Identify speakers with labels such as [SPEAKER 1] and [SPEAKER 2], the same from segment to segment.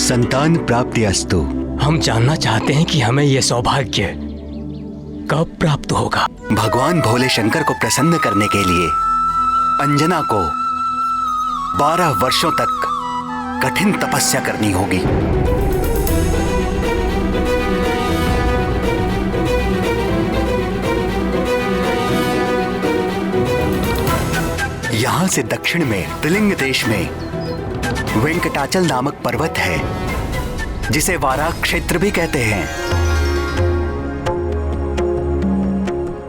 [SPEAKER 1] संतान प्राप्ति अस्तु।
[SPEAKER 2] हम जानना चाहते हैं कि हमें यह सौभाग्य कब प्राप्त होगा।
[SPEAKER 1] भगवान भोले शंकर को प्रसन्न करने के लिए अंजना को 12 वर्षों तक कठिन तपस्या करनी होगी। यहां से दक्षिण में त्रिलिंग देश में वेंकटाचल नामक पर्वत है, जिसे वाराह क्षेत्र भी कहते हैं।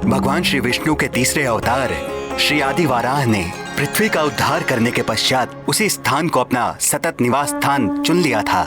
[SPEAKER 1] भगवान श्री विष्णु के तीसरे अवतार श्री आदि वाराह ने पृथ्वी का उद्धार करने के पश्चात उसी स्थान को अपना सतत निवास स्थान चुन लिया था।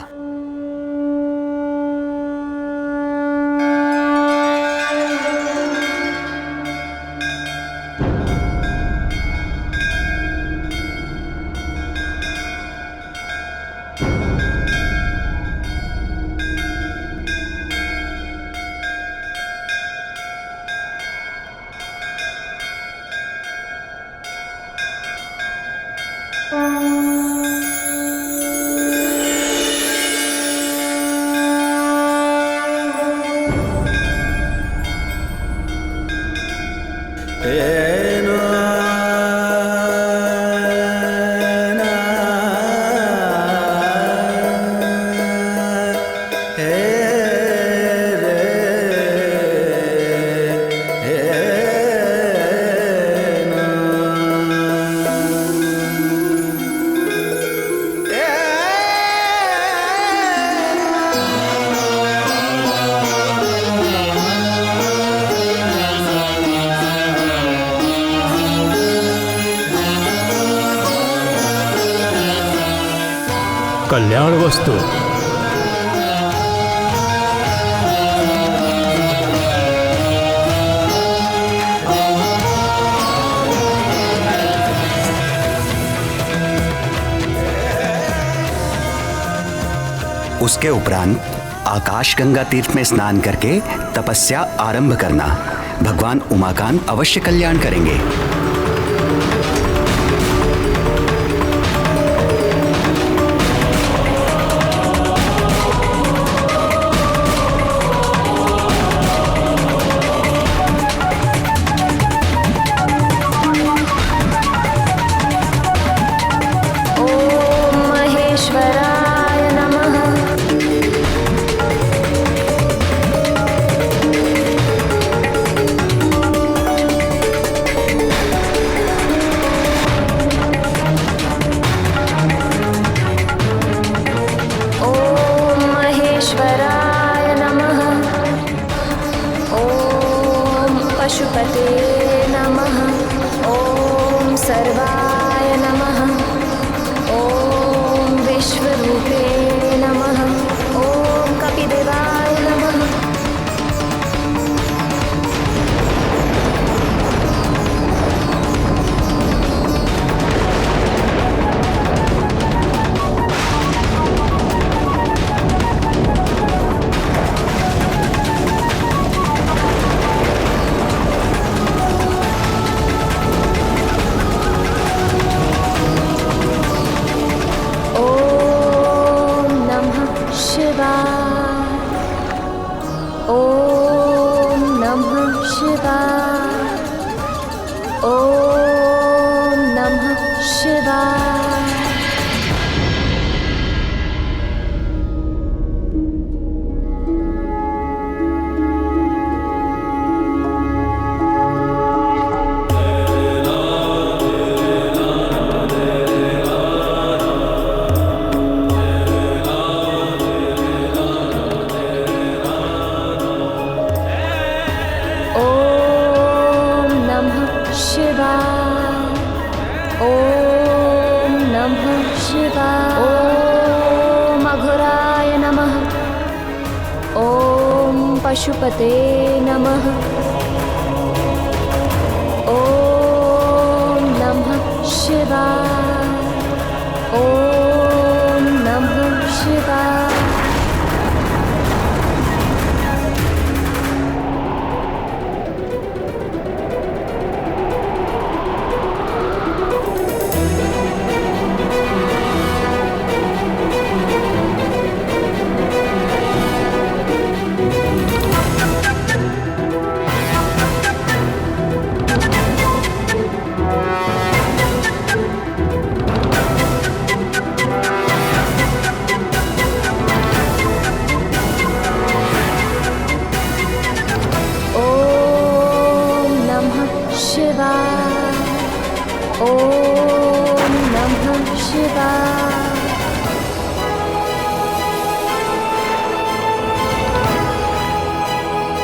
[SPEAKER 2] कल्याण वस्तु।
[SPEAKER 1] उसके उपरांत आकाश गंगा तीर्थ में स्नान करके तपस्या आरंभ करना। भगवान उमाकांत अवश्य कल्याण करेंगे।
[SPEAKER 3] पशुपते नमः। ओम सर्वाय नमः। ओम विश्वरूपे नमः। ओम कपिदेवाय नमः। ओम नमः शिवाय। ओम नमः शिवाय। ओम नमः शिवाय। ओम अघोराय नमः। ओम पशुपते नमः। ओम नमः शिवाय। ओम नमः शिवाय। ॐ नमः शिवाय।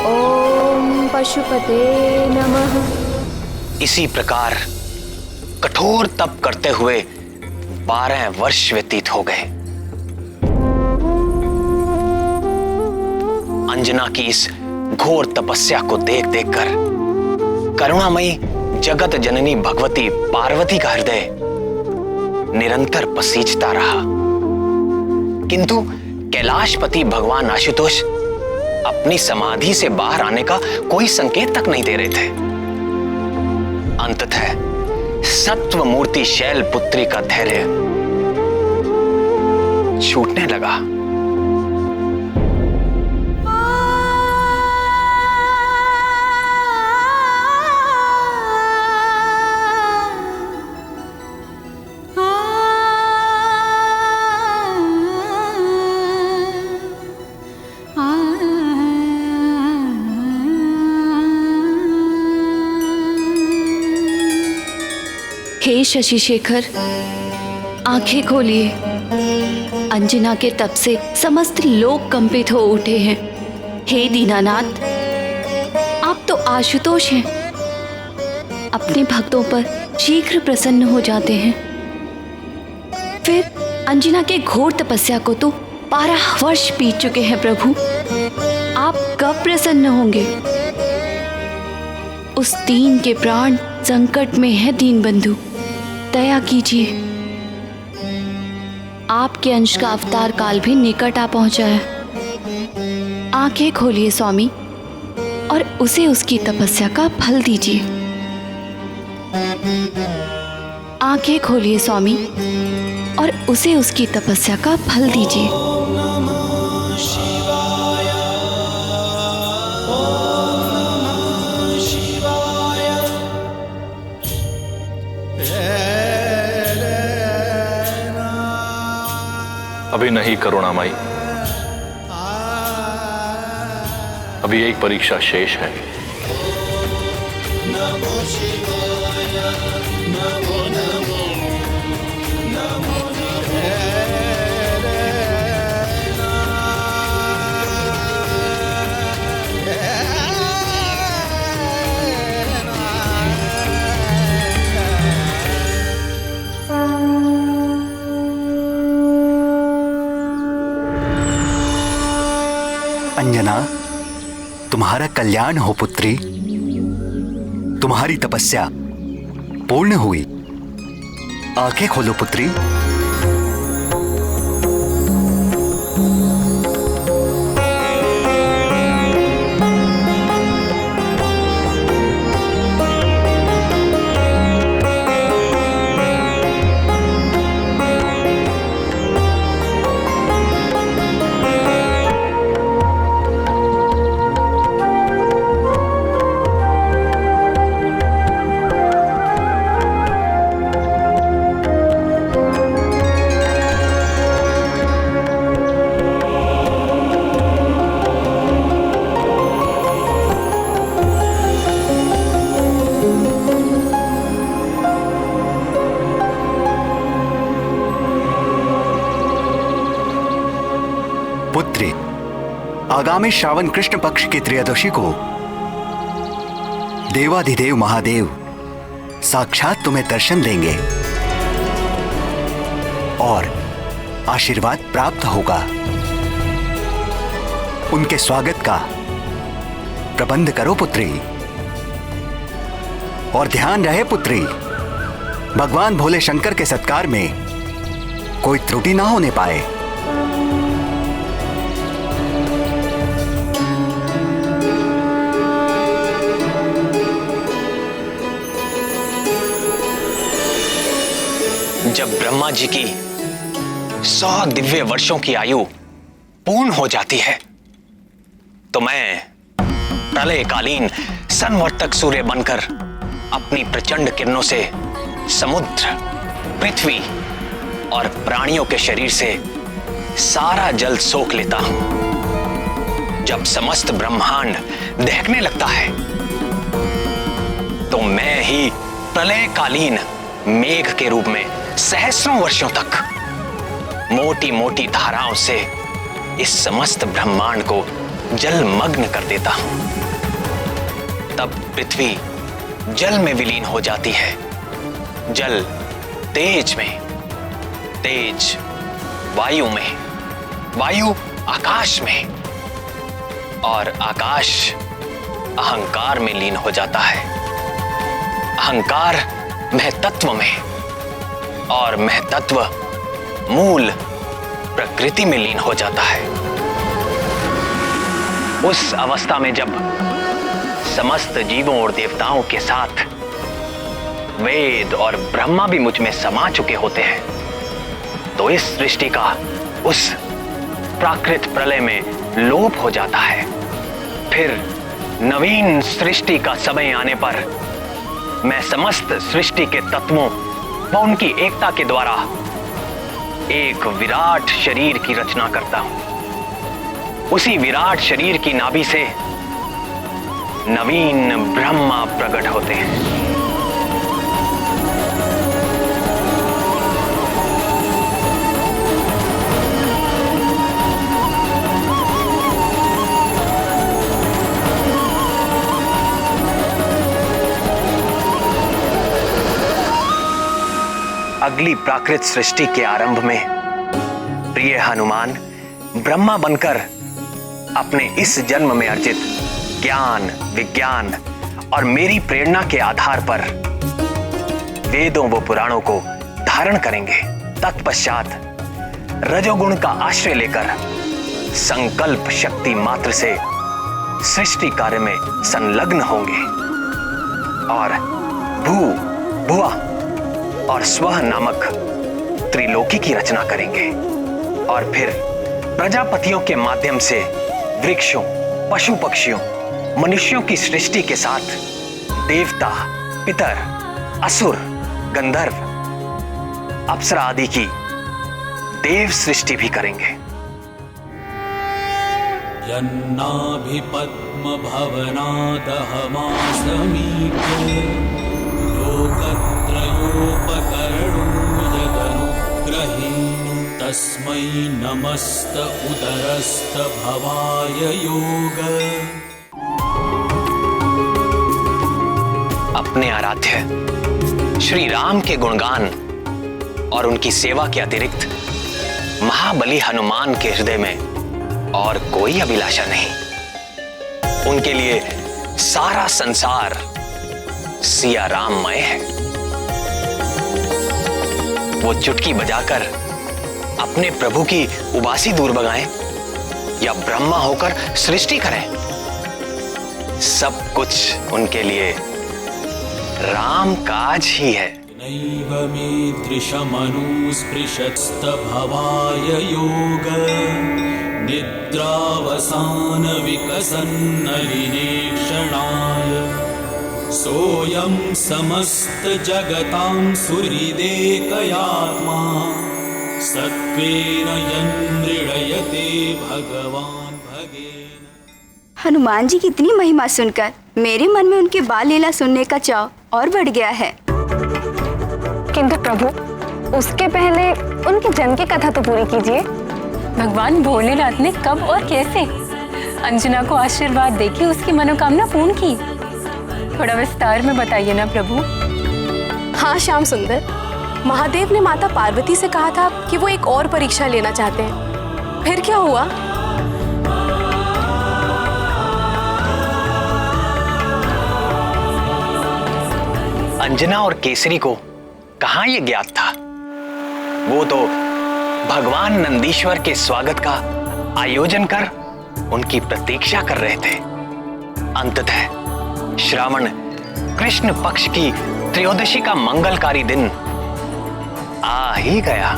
[SPEAKER 3] ॐ पशुपते नमः।
[SPEAKER 4] इसी प्रकार कठोर तप करते हुए 12 वर्ष व्यतीत हो गए। अंजना की इस घोर तपस्या को देख देखकर करुणामयी जगत जननी भगवती पार्वती का हृदय निरंतर पसीजता रहा, किंतु कैलाशपति भगवान आशुतोष अपनी समाधि से बाहर आने का कोई संकेत तक नहीं दे रहे थे। अंततः सत्व मूर्ति शैल पुत्री का धैर्य छूटने लगा।
[SPEAKER 5] हे शशि शेखर, आंखें खोलिए। अंजना के तप से समस्त लोग कंपित हो उठे हैं। हे दीनानाथ, आप तो आशुतोष हैं, अपने भक्तों पर शीघ्र प्रसन्न हो जाते हैं। फिर अंजना के घोर तपस्या को तो 12 वर्ष बीत चुके हैं प्रभु, आप कब प्रसन्न होंगे? उस दीन के प्राण संकट में है दीनबंधु, दया कीजिए। आपके अंश का अवतार काल भी निकट आ पहुंचा है। आंखें खोलिए स्वामी और उसे उसकी तपस्या का फल दीजिए। आंखें खोलिए स्वामी और उसे उसकी तपस्या का फल दीजिए।
[SPEAKER 6] अभी नहीं करुणामयी, अभी एक परीक्षा शेष है।
[SPEAKER 1] अंजना, तुम्हारा कल्याण हो पुत्री। तुम्हारी तपस्या पूर्ण हुई। आंखें खोलो पुत्री। पुत्री, आगामी श्रावण कृष्ण पक्ष की त्रयोदशी को देवाधिदेव महादेव साक्षात तुम्हें दर्शन देंगे और आशीर्वाद प्राप्त होगा। उनके स्वागत का प्रबंध करो पुत्री। और ध्यान रहे पुत्री, भगवान भोले शंकर के सत्कार में कोई त्रुटि ना होने पाए।
[SPEAKER 4] जब ब्रह्मा जी की 100 दिव्य वर्षों की आयु पूर्ण हो जाती है तो मैं प्रलयकालीन संवर्तक सूर्य बनकर अपनी प्रचंड किरणों से समुद्र, पृथ्वी और प्राणियों के शरीर से सारा जल सोख लेता हूं। जब समस्त ब्रह्मांड दहकने लगता है तो मैं ही प्रलयकालीन मेघ के रूप में सहस्रों वर्षों तक मोटी मोटी धाराओं से इस समस्त ब्रह्मांड को जलमग्न कर देता हूं। तब पृथ्वी जल में विलीन हो जाती है, जल तेज में, तेज वायु में, वायु आकाश में, और आकाश अहंकार में लीन हो जाता है, अहंकार महतत्व में, और महतत्व मूल प्रकृति में लीन हो जाता है। उस अवस्था में जब समस्त जीवों और देवताओं के साथ वेद और ब्रह्मा भी मुझ में समा चुके होते हैं, तो इस सृष्टि का उस प्राकृत प्रलय में लोप हो जाता है। फिर नवीन सृष्टि का समय आने पर मैं समस्त सृष्टि के तत्वों व उनकी एकता के द्वारा एक विराट शरीर की रचना करता हूं। उसी विराट शरीर की नाभि से नवीन ब्रह्मा प्रकट होते हैं। अगली प्राकृत सृष्टि के आरंभ में प्रिय हनुमान ब्रह्मा बनकर अपने इस जन्म में अर्जित ज्ञान, विज्ञान और मेरी प्रेरणा के आधार पर वेदों व पुराणों को धारण करेंगे। तत्पश्चात रजोगुण का आश्रय लेकर संकल्प शक्ति मात्र से सृष्टि कार्य में संलग्न होंगे और भू, भुआ और स्वः नामक त्रिलोकी की रचना करेंगे। और फिर प्रजापतियों के माध्यम से वृक्षों, पशु पक्षियों, मनुष्यों की सृष्टि के साथ देवता, पितर, असुर, गंधर्व, अप्सरा आदि की देव सृष्टि भी करेंगे।
[SPEAKER 7] यन्नाभि पद्म भवनादहमासमीक्य लोकत्रयोपकरणो यदनुग्रहेण तस्मै नमस्त उदरस्त भवाय योग।
[SPEAKER 4] अपने आराध्य श्री राम के गुणगान और उनकी सेवा के अतिरिक्त महाबली हनुमान के हृदय में और कोई अभिलाषा नहीं। उनके लिए सारा संसार सिया राममय है। वो चुटकी बजाकर अपने प्रभु की उबासी दूर भगाएं या ब्रह्मा होकर सृष्टि करें, सब कुछ उनके लिए राम काज ही है।
[SPEAKER 7] नैव मे दृशमनुस्पृशत्स्त भवाय योग निद्रावसान विकसन्नलिने क्षणाय सोऽयं समस्त जगतां सुहृदेकयात्मा सत्त्वेन यन्मृळयते भगवान् भगेन।
[SPEAKER 3] हनुमान जी की इतनी महिमा सुनकर मेरे मन में उनकी बाल लीला सुनने का चाव और बढ़ गया है।
[SPEAKER 8] किंतु प्रभु, उसके पहले उनके जन्म की कथा तो पूरी कीजिए। भगवान भोलेनाथ ने कब और कैसे अंजना को आशीर्वाद देके उसकी मनोकामना पूर्ण की, थोड़ा विस्तार में बताइए ना प्रभु।
[SPEAKER 9] हाँ श्याम सुंदर, महादेव ने माता पार्वती से कहा था कि वो एक और परीक्षा लेना चाहते हैं। फिर क्या हुआ?
[SPEAKER 4] अंजना और केसरी को कहां यह ज्ञात था? वो तो भगवान नंदीश्वर के स्वागत का आयोजन कर उनकी प्रतीक्षा कर रहे थे। अंततः श्रावण कृष्ण पक्ष की त्रयोदशी का मंगलकारी दिन आ ही गया।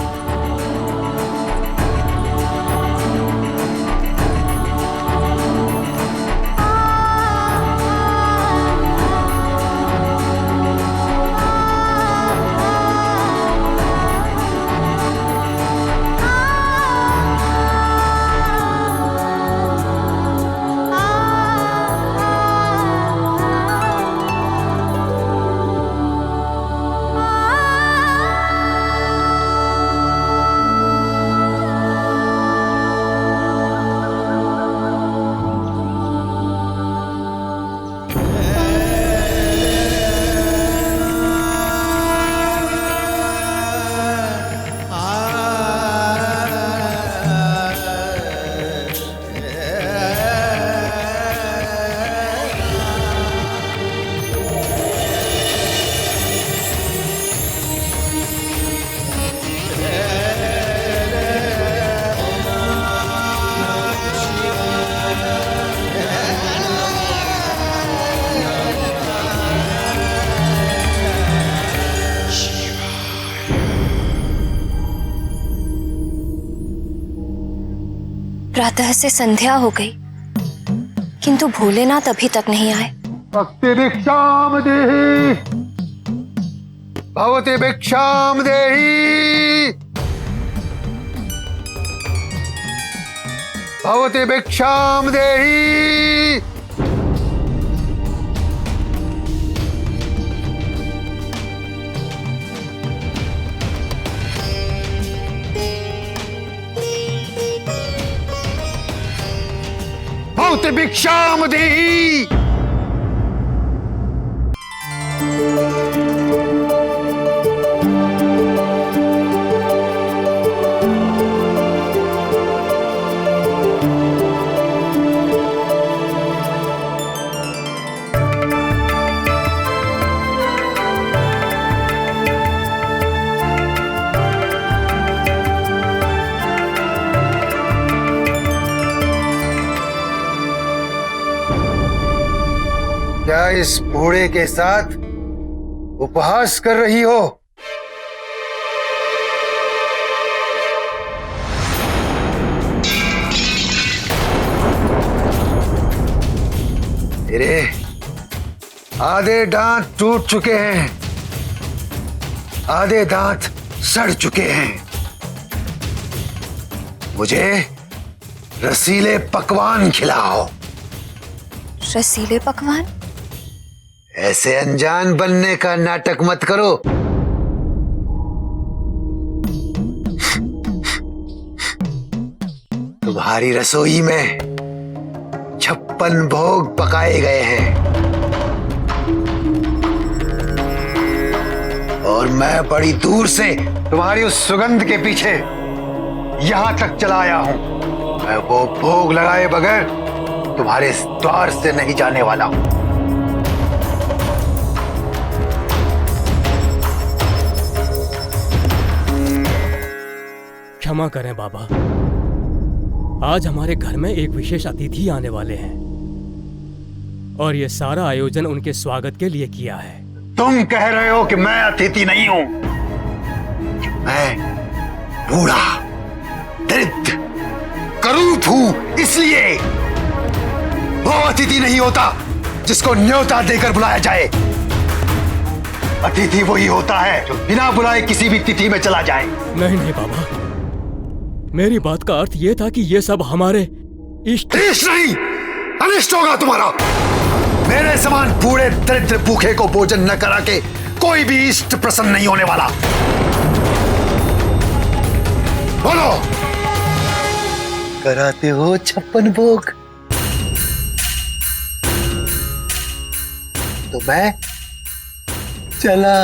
[SPEAKER 10] प्रातः से संध्या हो गई, किंतु भोलेनाथ अभी तक नहीं आए।
[SPEAKER 11] भक्ति भिक्षाम देहि, भवति भिक्षाम देहि, भवति भिक्षाम देहि। भवति भिक्षाम देहि। क्या इस बूढ़े के साथ उपहास कर रही हो? तेरे आधे दांत टूट चुके हैं, आधे दांत सड़ चुके हैं। मुझे रसीले पकवान खिलाओ।
[SPEAKER 10] रसीले पकवान?
[SPEAKER 11] ऐसे अनजान बनने का नाटक मत करो। तुम्हारी रसोई में 56 भोग पकाए गए हैं और मैं बड़ी दूर से तुम्हारी उस सुगंध के पीछे यहां तक चला आया हूं। मैं वो भोग लगाए बगैर तुम्हारे द्वार से नहीं जाने वाला हूं।
[SPEAKER 2] क्षमा करें बाबा, आज हमारे घर में एक विशेष अतिथि आने वाले हैं और ये सारा आयोजन उनके स्वागत के लिए किया है।
[SPEAKER 11] तुम कह रहे हो कि मैं अतिथि नहीं हूं? मैं बूढ़ा, दरिद्र, करूप हूं, इसलिए वो अतिथि नहीं होता जिसको न्योता देकर बुलाया जाए। अतिथि वही होता है जो बिना बुलाए किसी भी तिथि में चला जाए।
[SPEAKER 2] नहीं नहीं बाबा, मेरी बात का अर्थ यह था कि ये सब हमारे इष्ट
[SPEAKER 11] नहीं, अनिष्ट होगा तुम्हारा। मेरे समान बूढ़े दरिद्र भूखे को भोजन न करा के कोई भी इष्ट प्रसन्न नहीं होने वाला। बोलो, कराते हो 56 भोग? तो मैं चला।